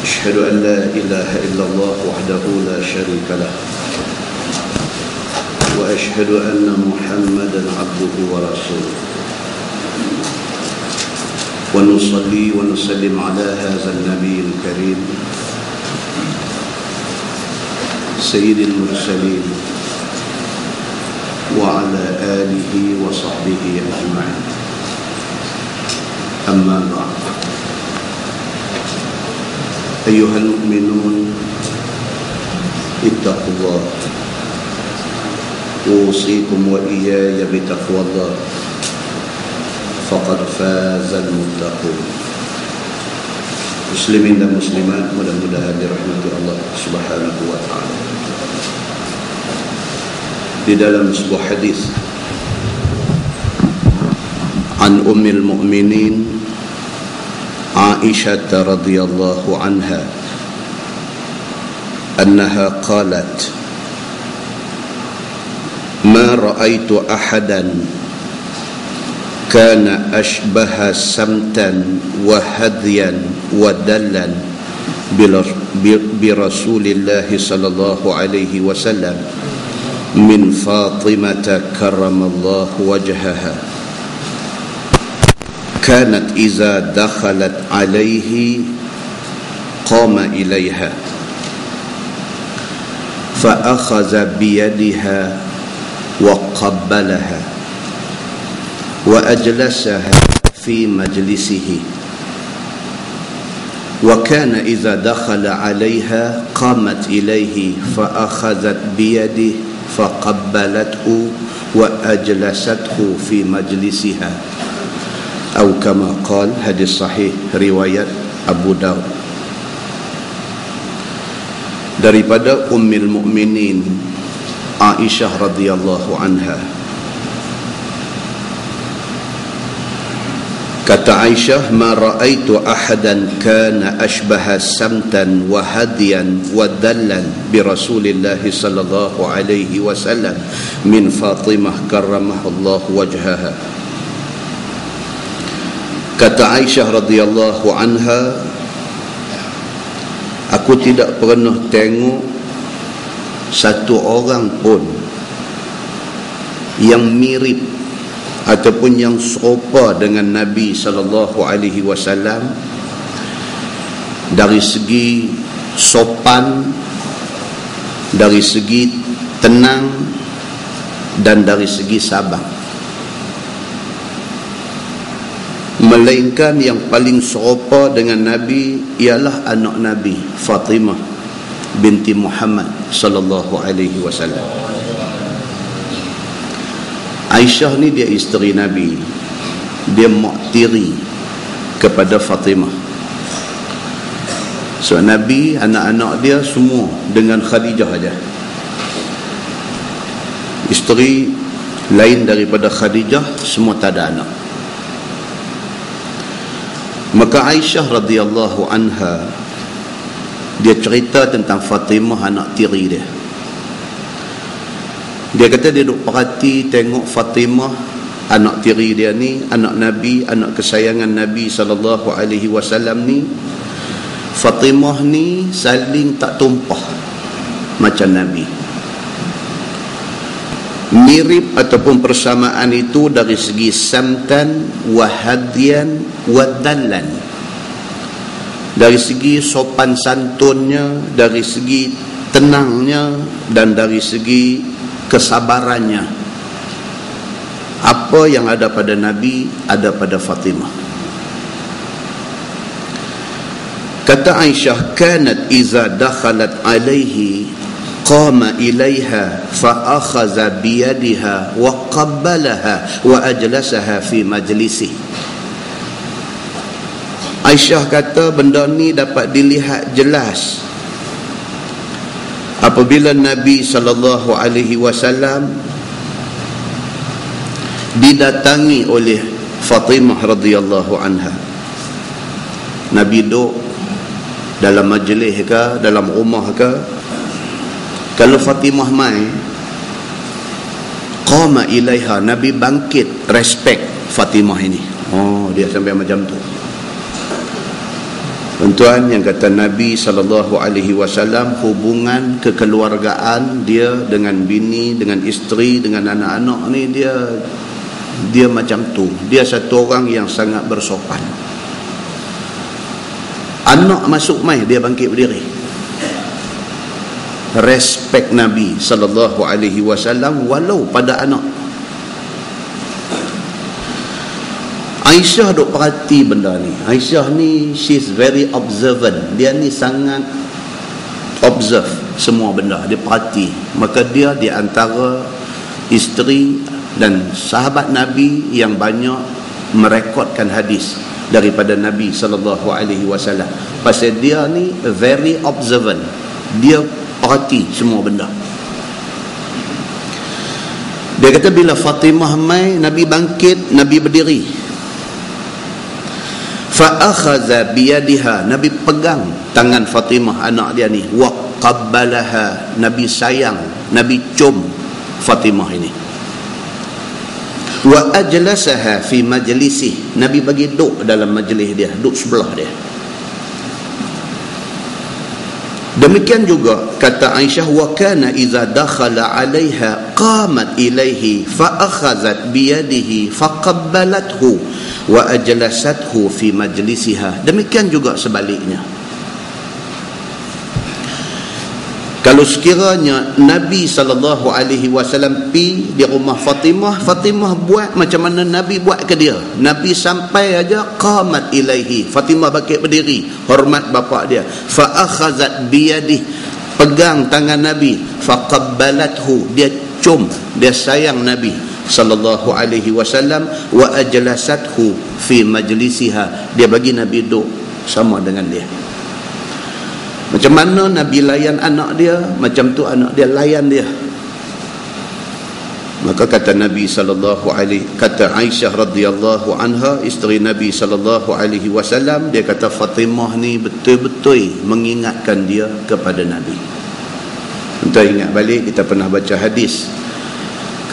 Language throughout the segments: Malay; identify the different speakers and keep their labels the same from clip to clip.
Speaker 1: أشهد أن لا إله إلا الله وحده لا شريك له وأشهد أن محمدا عبده ورسوله ونصلي ونسلم على هذا النبي الكريم سيد المرسلين وعلى آله وصحبه أجمعين. أما بعد، أيها المؤمنون اتقوا الله، أوصيكم وإياي بتقوى الله، فقد فاز المتقون. Muslimin dan muslimat, mudah-mudahan dirahmati Allah Subhanahu wa taala. Di dalam sebuah hadis an Ummul Mukminin Aisyah radhiyallahu anha annaha qalat ma ra'aitu ahadan kana ashbaha samtan wa hadyan wa dallan bi Rasulillah sallallahu alaihi wasallam min Fatimah karramallahu wajhaha kanat iza dakhalat alaihi qama ilaiha fa akhadha biyadiha wa qabbalaha wa ajlasaha fi majlisihi wa kana idza dakhala 'alayha qamat ilayhi fa akhadhat bi yadihi fa qabbalathu wa ajlasathu fi majlisiha atau kama qala. Hadis sahih riwayat Abu Daud daripada Ummul Mukminin Aisyah radhiyallahu anha. Kata Aisyah, ma ra'aitu ahadan kana ashbaha samtan wa hadiyan wa dallan bi Rasulillah sallallahu alaihi wasallam min Fatimah karramallahu wajhaha. Kata Aisyah radhiyallahu anha, aku tidak pernah tengok satu orang pun yang mirip ataupun yang serupa dengan Nabi sallallahu alaihi wasallam dari segi sopan, dari segi tenang, dan dari segi sabar, melainkan yang paling serupa dengan Nabi ialah anak Nabi Fatimah binti Muhammad sallallahu alaihi wasallam. Aisyah ni dia isteri Nabi, dia mak tiri kepada Fatimah. So Nabi, anak-anak dia semua dengan Khadijah aja. Isteri lain daripada Khadijah semua tak ada anak. Maka Aisyah radhiyallahu anha dia cerita tentang Fatimah, anak tiri dia. Dia kata dia duk perhati tengok Fatimah, anak tiri dia ni, anak Nabi, anak kesayangan Nabi sallallahu alaihi wasallam ni. Fatimah ni saling tak tumpah macam Nabi. Mirip ataupun persamaan itu dari segi samtan wa hadiyan wa dallan, dari segi sopan santunnya, dari segi tenangnya, dan dari segi kesabarannya. Apa yang ada pada Nabi ada pada Fatimah. Kata Aisyah, kanat iza dakhalat alaihi qama ilaiha fa akhadha biyadiha wa qabbalaha wa ajlasaha fi majlisi. Aisyah kata benda ni dapat dilihat jelas apabila Nabi sallallahu alaihi wasallam didatangi oleh Fatimah radhiyallahu anha. Nabi duduk dalam majlis ke, dalam rumah ke, kalau Fatimah mai, qama ilaiha, Nabi bangkit respect Fatimah ini. Oh, dia sampai macam tu. Tuan-tuan, yang kata Nabi SAW, hubungan kekeluargaan dia dengan bini, dengan isteri, dengan anak-anak ni, dia macam tu. Dia satu orang yang sangat bersopan. Anak masuk mai, dia bangkit berdiri. Respect Nabi SAW walau pada anak. Aisyah duk perhati benda ni. Aisyah ni, she's very observant. Dia ni sangat observe semua benda. Dia perhati. Maka dia di antara isteri dan sahabat Nabi yang banyak merekodkan hadis daripada Nabi SAW. Pasal dia ni very observant. Dia perhati semua benda. Dia kata bila Fatimah mai, Nabi bangkit, Nabi berdiri. Fa'akhaza biyadiha, Nabi pegang tangan Fatimah anak dia ni, wa qabbalaha, Nabi sayang, Nabi cium Fatimah ini. Wa ajlasaha fi majlisih, Nabi bagi duduk dalam majlis dia, duduk sebelah dia. Demikian juga kata Aisyah, wa kana idza dakhala 'alaiha qamat ilaihi fa akhazat bi yadihi fa qabbalathu wa ajlasathu fi majlisiha. Demikian juga sebaliknya. Kalau sekiranya Nabi SAW pi di rumah Fatimah, Fatimah buat macam mana Nabi buat ke dia. Nabi sampai aja qamat ilaihi, Fatimah bangkit berdiri, hormat bapa dia. Fa akhazat biyadih, pegang tangan Nabi. Fa qabbalathu, dia cium, dia sayang Nabi SAW. Wa ajlasathu fi majlisiha, dia bagi Nabi duduk sama dengan dia. Macam mana Nabi layan anak dia, macam tu anak dia layan dia. Maka kata Nabi kata Aisyah radhiyallahu anha, isteri Nabi SAW, dia kata Fatimah ni betul-betul mengingatkan dia kepada Nabi. Kita ingat balik, kita pernah baca hadis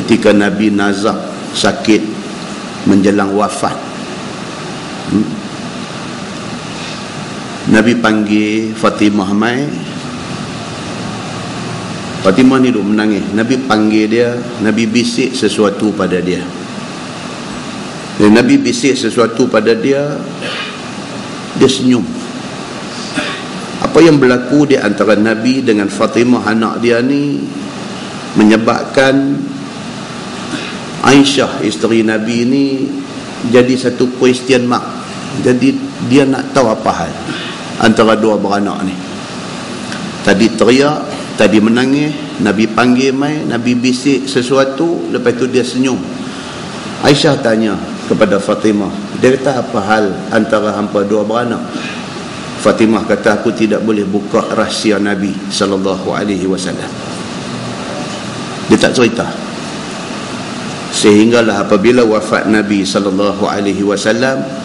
Speaker 1: ketika Nabi nazak sakit menjelang wafat. Nabi panggil Fatimah mai. Fatimah ni duk menangis. Nabi panggil dia, Nabi bisik sesuatu pada dia. Dan Nabi bisik sesuatu pada dia, dia senyum. Apa yang berlaku di antara Nabi dengan Fatimah anak dia ni menyebabkan Aisyah isteri Nabi ni jadi satu question mark. Jadi dia nak tahu apa hal antara dua beranak ni. Tadi teriak, tadi menangis, Nabi panggil mai, Nabi bisik sesuatu, lepas tu dia senyum. Aisyah tanya kepada Fatimah, dia kata apa hal antara hampa dua beranak? Fatimah kata, aku tidak boleh buka rahsia Nabi SAW. Dia tak cerita. Sehinggalah apabila wafat Nabi SAW,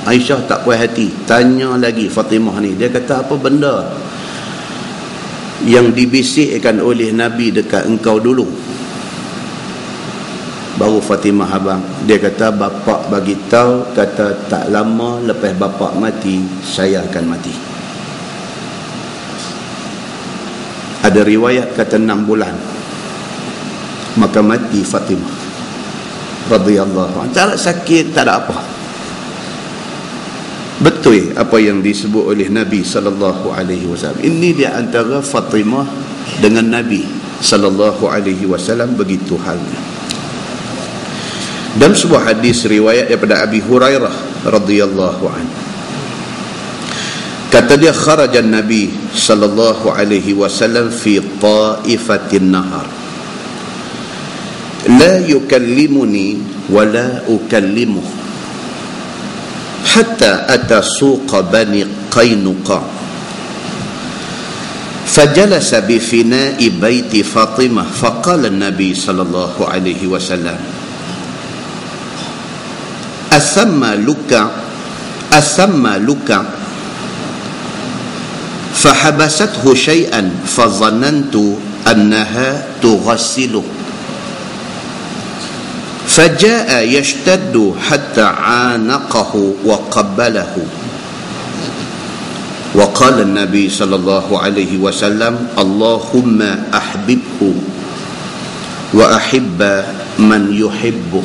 Speaker 1: Aisyah tak puas hati, tanya lagi Fatimah ni. Dia kata, apa benda yang dibisikkan oleh Nabi dekat engkau dulu? Baru Fatimah abang, dia kata, bapak bagi tahu, kata tak lama lepas bapak mati, saya akan mati. Ada riwayat kata 6 bulan, maka mati Fatimah radhiyallahu anha. Tak sakit, tak ada apa. Betul apa yang disebut oleh Nabi SAW. Ini dia antara Fatimah dengan Nabi SAW, begitu halnya. Dan sebuah hadis riwayat daripada Abi Hurairah radhiyallahu anhu, kata dia, kharaja Nabi SAW fi ta'ifatin nahar, la yukallimuni wa la ukallimuh hatta ata suqa bani Qainuqa fajalasa bi fina'i baiti Fatimah faqala an-nabi sallallahu alaihi wasallam asamma luka fahabasathu shay'an fazanantu annaha tughassiluh فجاء يشتد حتى عانقه وقبله Wa qala an-nabi sallallahu alaihi wasallam, Allahumma ahbibhu wa ahibba man yuhibbuh,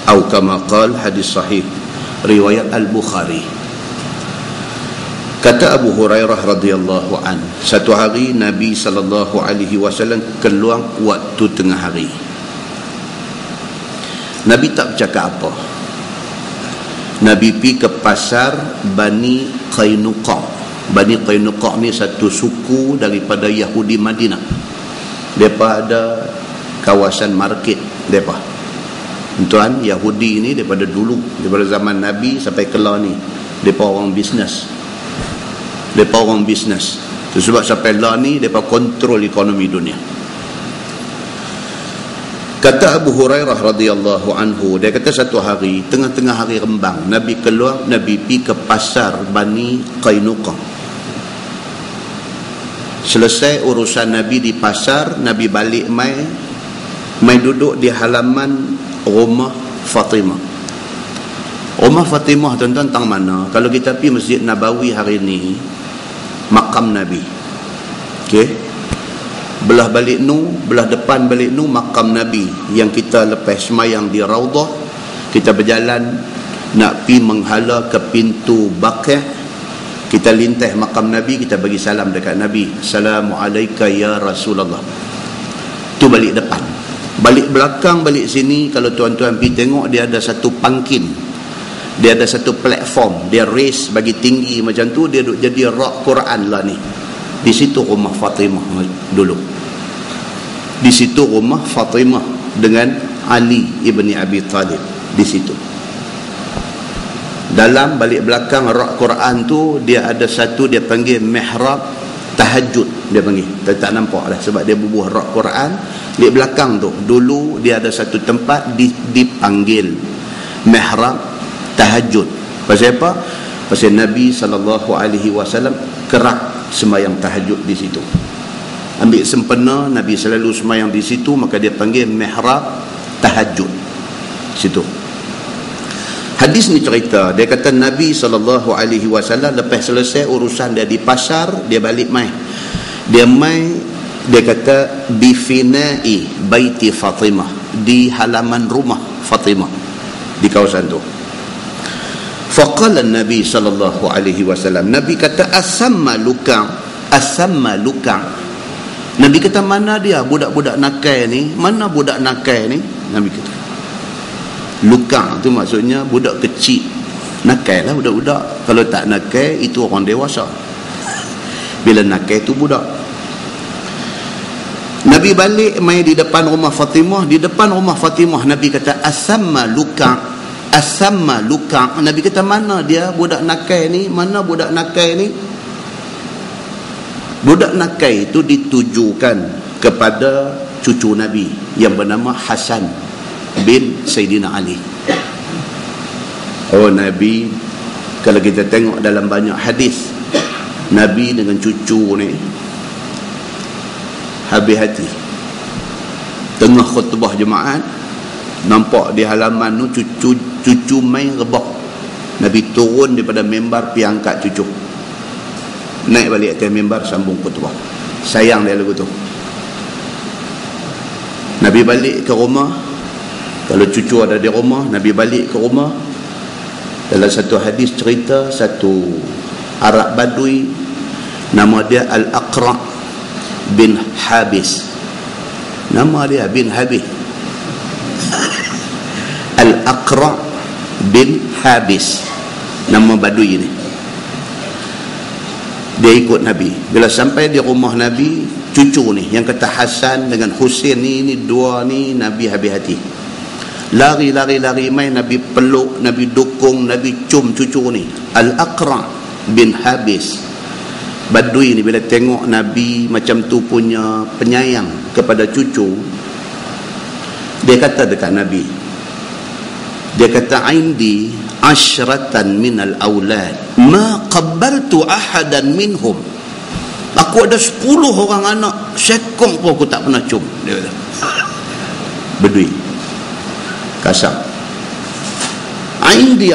Speaker 1: atau kama qala, hadis sahih riwayat Al-Bukhari. Kata Abu Hurairah radhiyallahu an, satu hari Nabi sallallahu alaihi wasallam keluar waktu tengah hari. Nabi tak bercakap apa. Nabi pergi ke pasar Bani Qainuqa. Bani Qainuqa ni satu suku daripada Yahudi Madinah. Mereka ada kawasan market mereka. Tuan, Yahudi ni daripada dulu, daripada zaman Nabi sampai kelar ni, mereka orang bisnes. Mereka orang bisnes. Sebab sampai lah ni mereka kontrol ekonomi dunia. Kata Abu Hurairah radhiyallahu anhu, dia kata satu hari, tengah-tengah hari rembang, Nabi keluar, Nabi pergi ke pasar Bani Qainuqa. Selesai urusan Nabi di pasar, Nabi balik mai duduk di halaman rumah Fatimah. Rumah Fatimah tuan-tuan tang mana? Kalau kita pergi Masjid Nabawi hari ni, makam Nabi. Okey. Belah depan balik nu makam Nabi yang kita lepas semayang di Raudah, kita berjalan nak pi menghala ke pintu Baqi', kita lintas makam Nabi, kita bagi salam dekat Nabi, Assalamualaikum ya Rasulullah. Tu balik depan. Balik belakang, balik sini, kalau tuan-tuan pergi tengok, dia ada satu pangkin, dia ada satu platform, dia raise bagi tinggi macam tu, dia duk jadi rak Quran lah ni. Di situ rumah Fatimah dulu. Di situ rumah Fatimah dengan Ali ibni Abi Talib. Di situ. Dalam balik belakang rak Quran tu, dia ada satu, dia panggil mihrab tahajud. Dia panggil. Tak nampak lah sebab dia bubuh rak Quran. Di belakang tu, dulu dia ada satu tempat dipanggil mihrab tahajud. Pasal apa? Pasal Nabi SAW kerap semayang tahajud di situ. Ambil sempena Nabi selalu semayang di situ, maka dia panggil mihrab tahajud situ. Hadis ni cerita, dia kata Nabi SAW lepas selesai urusan dia di pasar, dia balik dia kata bifinai baiti Fatimah, di halaman rumah Fatimah di kawasan tu. Faqala Nabi sallallahu alaihi wasallam, Nabi kata asamma luka. Nabi kata, mana dia budak-budak nakal ni? Mana budak nakal ni? Nabi kata, luka tu maksudnya budak kecil. Nakal lah budak-budak. Kalau tak nakal, itu orang dewasa. Bila nakal tu budak. Nabi balik mai di depan rumah Fatimah. Di depan rumah Fatimah Nabi kata asamma luka. Nabi kata, mana dia budak nakal ni? Mana budak nakal ni? Budak nakal itu ditujukan kepada cucu Nabi yang bernama Hasan bin Sayyidina Ali. Oh, Nabi, kalau kita tengok dalam banyak hadis, Nabi dengan cucu ni habis hati. Tengah khutbah jemaat, nampak di halaman tu cucu main rebah. Nabi turun daripada mimbar, pergi angkat cucu, naik balik atas mimbar, sambung khutbah. Sayang dia lagu tu. Nabi balik ke rumah. Kalau cucu ada di rumah, Nabi balik ke rumah. Dalam satu hadis cerita, satu Arab Badui, nama dia Al-Aqra' bin Habis. Nama dia bin Habis. Al-Aqra' bin Habis, nama Badui ni. Dia ikut Nabi. Bila sampai di rumah Nabi, cucu ni yang kata Hasan dengan Husain ni dua ni, Nabi habis hati. Lari main, Nabi peluk, Nabi dukung, Nabi cium cucu ni. Al-Aqra' bin Habis, Badui ni, bila tengok Nabi macam tu punya penyayang kepada cucu, dia kata dekat Nabi, dia kata, indi asyratan minal awlad ma qabbaltu ahadan minhum. Aku ada 10 orang anak, sekong pun aku tak pernah cium. Dia kata, Badui kasar. Indi